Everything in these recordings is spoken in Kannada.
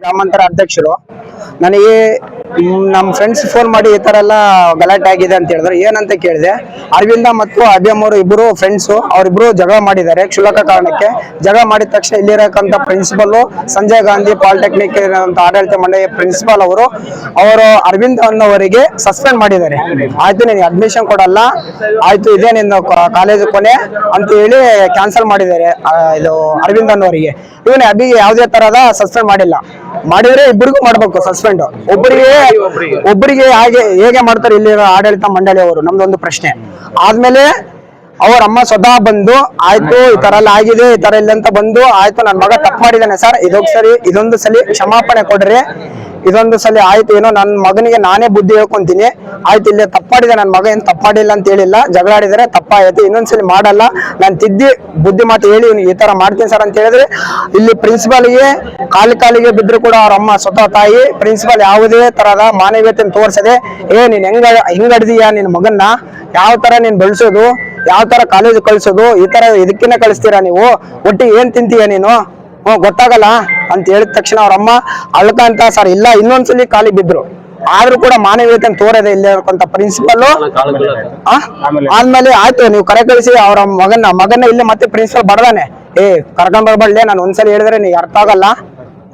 ಗ್ರಾಮಾಂತರ ಅಧ್ಯಕ್ಷರು ನನಗೆ ನಮ್ಮ ಫ್ರೆಂಡ್ಸ್ ಫೋನ್ ಮಾಡಿ ಈ ತರ ಎಲ್ಲ ಗಲಾಟೆ ಆಗಿದೆ ಅಂತ ಹೇಳಿದ್ರು. ಏನಂತ ಕೇಳಿದೆ, ಅರವಿಂದ ಮತ್ತು ಅಭಿಯಮ್ ಅವರು ಇಬ್ಬರು ಫ್ರೆಂಡ್ಸು, ಅವರಿಬ್ರು ಜಗಳ ಮಾಡಿದ್ದಾರೆ ಕ್ಷುಲ್ಲಕ ಕಾರಣಕ್ಕೆ. ಜಗಳ ಮಾಡಿದ ತಕ್ಷಣ ಇಲ್ಲಿರಕ್ಕಂತ ಪ್ರಿನ್ಸಿಪಲ್ ಸಂಜಯ್ ಗಾಂಧಿ ಪಾಲಿಟೆಕ್ನಿಕ್ ಆಡಳಿತ ಮಂಡಳಿ ಪ್ರಿನ್ಸಿಪಾಲ್ ಅವರು ಅರವಿಂದ್ ಅನ್ನೋವರಿಗೆ ಸಸ್ಪೆಂಡ್ ಮಾಡಿದ್ದಾರೆ. ಆಯ್ತು, ನೀನು ಅಡ್ಮಿಷನ್ ಕೊಡಲ್ಲ, ಆಯ್ತು ಇದೇ ನಿನ್ನ ಕಾಲೇಜ್ ಕೊನೆ ಅಂತ ಹೇಳಿ ಕ್ಯಾನ್ಸಲ್ ಮಾಡಿದ್ದಾರೆ ಇದು ಅರವಿಂದ್ ಅನ್ನೋರಿಗೆ. ಇವನೇ ಅಭಿಗೆ ಯಾವುದೇ ತರಹದ ಸಸ್ಪೆಂಡ್ ಮಾಡಿಲ್ಲ. ಮಾಡಿದ್ರೆ ಇಬ್ಬರಿಗೂ ಮಾಡ್ಬೇಕು ಸಸ್ಪೆಂಡ್. ಒಬ್ಬರಿಗೆ ಹೇಗೆ ಮಾಡ್ತಾರೆ ಇಲ್ಲಿ ಆಡಳಿತ ಮಂಡಳಿಯವರು, ನಮ್ದೊಂದು ಪ್ರಶ್ನೆ. ಆದ್ಮೇಲೆ ಅವ್ರ ಅಮ್ಮ ಸ್ವತಃ ಬಂದು ಆಯ್ತು ಈ ತರ ಎಲ್ಲ ಆಗಿದೆ, ಈ ತರ ಇಲ್ಲ ಅಂತ ಬಂದು ಆಯ್ತು ನನ್ನ ಮಗ ತಪ್ಪು ಮಾಡಿದ್ದಾನೆ ಸರ್, ಇದೊಂದು ಸಲ ಕ್ಷಮಾಪಣೆ ಕೊಡ್ರಿ, ಇದೊಂದು ಸಲ ಆಯ್ತು, ಏನೋ ನನ್ನ ಮಗನಿಗೆ ನಾನೇ ಬುದ್ಧಿ ಹೇಳ್ಕೊಂತೀನಿ, ಆಯ್ತು ಇಲ್ಲೇ ತಪ್ಪಾಡಿದೆ, ನನ್ನ ಮಗ ಏನ್ ತಪ್ಪಾಡಿಲ್ಲ ಅಂತ ಹೇಳಿಲ್ಲ, ಜಗಳ ಆಡಿದರೆ ತಪ್ಪಾಯ್ತು, ಇನ್ನೊಂದ್ಸಲಿ ಮಾಡಲ್ಲ, ನಾನು ತಿದ್ದಿ ಬುದ್ಧಿ ಮಾತು ಹೇಳಿ ಈ ತರ ಮಾಡ್ತೀನಿ ಸರ್ ಅಂತ ಹೇಳಿದ್ರೆ ಇಲ್ಲಿ ಪ್ರಿನ್ಸಿಪಾಲ್ಗೆ ಕಾಲಿಗೆ ಬಿದ್ರು ಕೂಡ ಅವ್ರ ಅಮ್ಮ ಸ್ವತಃ ತಾಯಿ ಪ್ರಿನ್ಸಿಪಾಲ್ ಯಾವುದೇ ತರಹದ ಮಾನವೀಯತೆ ತೋರಿಸದೆ, ನೀನ್ ಹೆಂಗ್ ಅಡ್ದೀಯಾ ನಿನ್ ಮಗನ್ನ, ಯಾವ ತರ ನೀನ್ ಬೆಳೆಸೋದು, ಯಾವ ತರ ಕಾಲೇಜ್ ಕಳ್ಸೋದು, ಈ ತರ ಇದಕ್ಕಿನ್ನ ಕಳಿಸ್ತೀರಾ ನೀವು, ಒಟ್ಟಿಗೆ ಏನ್ ತಿಂತೀಯ ನೀನು, ಗೊತ್ತಾಗಲ್ಲ ಅಂತ ಹೇಳಿದ ತಕ್ಷಣ ಅವ್ರಮ್ಮ ಅಳ್ಕಂತ ಸರ್ ಇಲ್ಲ ಇನ್ನೊಂದ್ಸಲಿ ಕಾಲಿಗೆ ಬಿದ್ರು. ಆದ್ರೂ ಕೂಡ ಮಾನವೀಯತೆ ತೋರದೆ ಇಲ್ಲಿ ಇರಕ್ಕಂತ ಪ್ರಿನ್ಸಿಪಲ್ ಆದ್ಮೇಲೆ ಆಯ್ತು ನೀವು ಕರೆ ಕಳಿಸಿ ಅವ್ರ ಮಗನ್ನ ಇಲ್ಲಿ ಮತ್ತೆ ಪ್ರಿನ್ಸಿಪಲ್ ಬಡದಾನೆ, ಕರ್ಕೊಂಡ್ ಬರ್ಬಡ್ಲೆ, ನಾನು ಒಂದ್ಸಲಿ ಹೇಳಿದ್ರೆ ನೀ ಅರ್ಥ ಆಗಲ್ಲ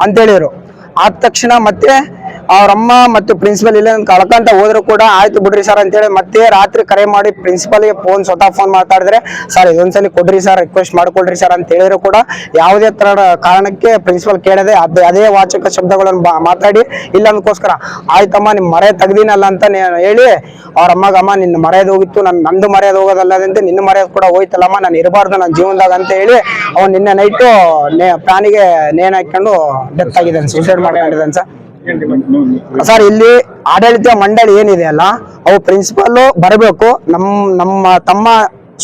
ಅಂತ ಹೇಳಿದ್ರು. ಆದ ತಕ್ಷಣ ಮತ್ತೆ ಅವ್ರಮ್ಮ ಮತ್ತು ಪ್ರಿನ್ಸಿಪಲ್ ಇಲ್ಲ ಕಳ್ಕಂತ ಹೋದ್ರು ಕೂಡ ಆಯ್ತು ಬಿಡ್ರಿ ಸರ್ ಅಂತೇಳಿ ಮತ್ತೆ ರಾತ್ರಿ ಕರೆ ಮಾಡಿ ಪ್ರಿನ್ಸಿಪಲ್ಗೆ ಸ್ವತಃ ಫೋನ್ ಮಾತಾಡಿದ್ರೆ, ಸರ್ ಇದೊಂದ್ಸಲಿ ಕೊಡ್ರಿ ಸರ್, ರಿಕ್ವೆಸ್ಟ್ ಮಾಡ್ಕೊಳ್ರಿ ಸರ್ ಅಂತ ಹೇಳಿದ್ರು ಕೂಡ ಯಾವುದೇ ತರ ಕಾರಣಕ್ಕೆ ಪ್ರಿನ್ಸಿಪಲ್ ಕೇಳದೆ ಅದೇ ವಾಚಕ ಶಬ್ದಗಳನ್ನು ಮಾತಾಡಿ ಇಲ್ಲ ಅಂದಕ್ಕೋಸ್ಕರ ಆಯ್ತಮ್ಮ ನಿಮ್ ಮರ್ಯಾದೆ ತೆಗ್ದಿನಲ್ಲ ಅಂತ ಹೇಳಿ ಅವ್ರ ಅಮ್ಮಗಮ್ಮ ನಿನ್ನ ಮರ್ಯಾದೆ ಹೋಗಿತ್ತು, ನಂದು ಮರ್ಯಾದೆ ಹೋಗೋದಲ್ಲದಂತೆ ನಿನ್ನ ಮರ್ಯಾದೆ ಕೂಡ ಹೋಯ್ತಲ್ಲಮ್ಮ, ನಾನು ಇರಬಾರ್ದು ನನ್ನ ಜೀವನದಾಗ ಅಂತ ಹೇಳಿ ಅವ್ನು ನಿನ್ನೆ ನೈಟು ಪ್ರಾಣಿಗೆ ನೇಣು ಹಾಕೊಂಡು ಡೆತ್ ಆಗಿದ್ದಾನೆ, ಸೂಸೈಡ್ ಮಾಡ್ಕೊಂಡಿದ್ದಾನೆ ಸರ್. ಇಲ್ಲಿ ಆಡಳಿತ ಮಂಡಳಿ ಏನಿದೆ ಅಲ್ಲ, ಅವು ಪ್ರಿನ್ಸಿಪಲ್ ಬರಬೇಕು, ನಮ್ಮ ತಮ್ಮ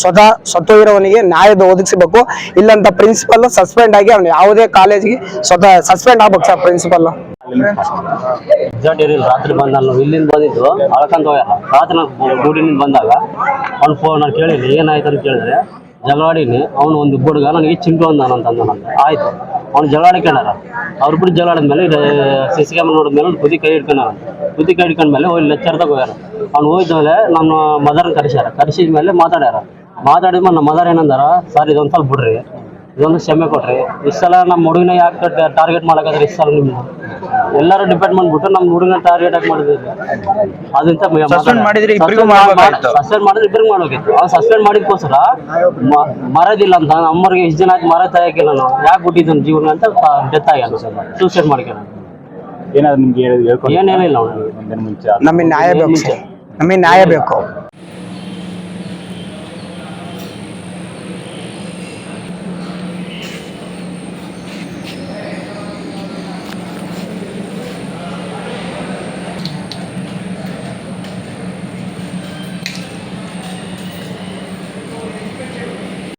ಸ್ವತಃ ಇರೋವನಿಗೆ ನ್ಯಾಯದ ಒದಗಿಸಬೇಕು, ಇಲ್ಲಂತ ಪ್ರಿನ್ಸಿಪಲ್ ಸಸ್ಪೆಂಡ್ ಆಗಿ ಅವ್ನು ಯಾವುದೇ ಕಾಲೇಜಿಗೆ ಸ್ವತಃ ಸಸ್ಪೆಂಡ್ ಆಗ್ಬೇಕು ಸರ್ ಪ್ರಿನ್ಸಿಪಲ್. ರಾತ್ರಿ ಬಂದ ಇಲ್ಲಿಂದ ಬಂದಿದ್ದು ಅಳ್ಕಂತ ಹೋಗಲ್ಲ. ರಾತ್ರಿ ನಾನು ಡ್ಯೂಟಿನಿಂದ ಬಂದಾಗ ಅವ್ನು ಫೋನ್ ನಾನು ಕೇಳಿಲ್ಲ ಏನಾಯ್ತು ಅಂತ ಕೇಳಿದ್ರೆ, ಜಗಳಾಡಿನಿ, ಅವನು ಒಂದು ಹುಡುಗ ನನಗೆ ಚಿಂಟು ಅಂದಂತ ಆಯ್ತು, ಅವ್ನು ಜಗಳಾಡಿಕೊಂಡಾರ, ಅವ್ರು ಬಿಟ್ಟು ಜಗಳಾಡಿದ್ಮೇಲೆ CC ಕ್ಯಾಮ್ರಾ ನೋಡಿದ್ಮೇಲೆ ಒಂದು ಬುದ್ಧಿ ಕೈ ಹಿಡ್ಕೊಂಡ್ಮೇಲೆ ಹೋಗಿ ಲೆಕ್ಚರ್ದಾಗ ಹೋಗ್ಯಾರ. ಅವ್ನು ಹೋಗಿದ್ಮೇಲೆ ನಮ್ಮ ಮದರ್ನ ಕರೆಸಿದ್ಮೇಲೆ ಮಾತಾಡಿದ್ಮೇಲೆ ನಮ್ಮ ಮದರ್ ಏನಂದಾರ, ಸರ್ ಇದೊಂದು ಸಲ ಬಿಡ್ರಿ, ಇದೊಂದು ಕ್ಷಮೆ ಕೊಟ್ರಿ, ಇಷ್ಟು ಸಲ ನಮ್ಮ ಹುಡುಗನ ಯಾಕೆ ಟಾರ್ಗೆಟ್ ಮಾಡಕ್ಕಾದ್ರೆ ಇಷ್ಟು ಸಲ ನಿಮ್ಗೆ ಎಲ್ಲರೂ ಡಿಪೆಂಡ್ ಮಾಡ್ಬಿಟ್ಟು ನಮ್ಮ ಹುಡುಗನ ಟಾರ್ಗೆಟ್ ಆಗಿ ಮಾಡಿದ್ವಿ. ಅದಂತ ಸಸ್ಪೆಂಡ್ ಮಾಡಿದ್ರೆ ಇಬ್ಬರಿಗೂ ಮಾಡ್ಬೇಕಿತ್ತು, ಅವ್ನು ಸಸ್ಪೆಂಡ್ ಮಾಡಿದ್ಕೋಸ್ಕರ ಮರದಿಲ್ಲ ಅಂತ ಅಮ್ಮರಿಗೆ ಇಷ್ಟು ಜನ ಆಯ್ತು ಮರ ತಯಾಕೆ ನಾನು ಯಾಕೆ ಬಿಟ್ಟಿದ್ದಾನೆ ಜೀವನ ಅಂತ ಡೆತ್ ಆಗ್ಯಾನ ಸರ್, ಸೂಸೈಡ್ ಮಾಡ್ಕೊಂಡು. ಏನಾದ್ರು ನಿಮ್ಗೆ ಏನೇನಿಲ್ಲ, ನಮಗೆ ನ್ಯಾಯ ಬೇಕು.